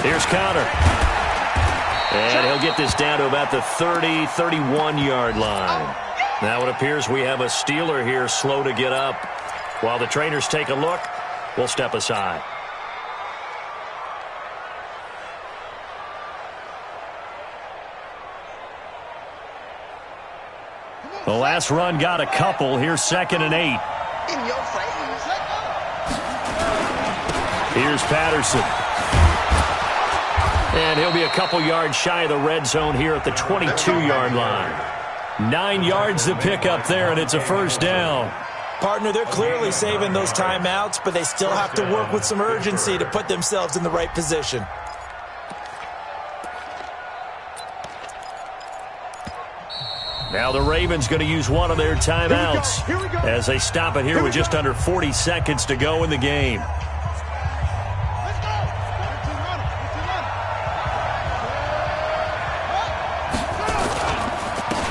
Here's Connor. And he'll get this down to about the 30, 31-yard line. Now it appears we have a Steeler here slow to get up. While the trainers take a look, we'll step aside. The last run got a couple. Here's 2nd and 8. In your face. Here's Patterson. And he'll be a couple yards shy of the red zone here at the 22-yard line. 9 yards to pick up there, and it's a first down. Partner, they're clearly saving those timeouts, but they still have to work with some urgency to put themselves in the right position. Now the Ravens going to use one of their timeouts as they stop it here with just under 40 seconds to go in the game.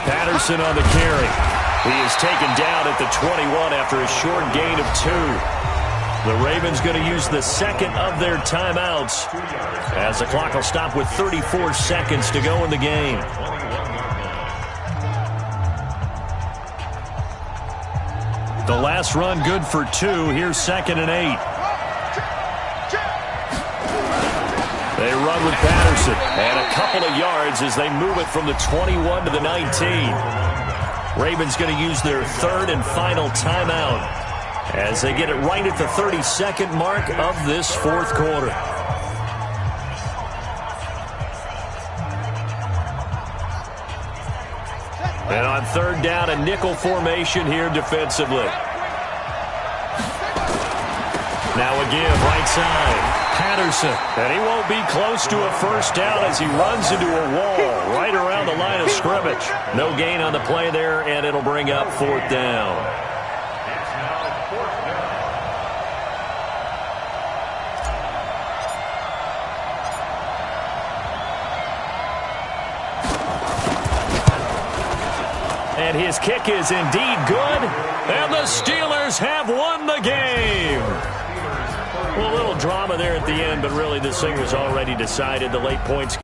Patterson on the carry. He is taken down at the 21 after a short gain of 2. The Ravens going to use the second of their timeouts as the clock will stop with 34 seconds to go in the game. The last run good for 2. Here's 2nd and 8. They run with Patterson. And a couple of yards as they move it from the 21 to the 19. Ravens going to use their third and final timeout as they get it right at the 32nd mark of this fourth quarter. And on third down, a nickel formation here defensively. Now again, right side, Patterson. And he won't be close to a first down as he runs into a wall right around the line of scrimmage. No gain on the play there, and it'll bring up fourth down. It's now fourth down. And his kick is indeed good. And the Steelers have won the game. Well, a little drama there at the end, but really this thing was already decided. The late points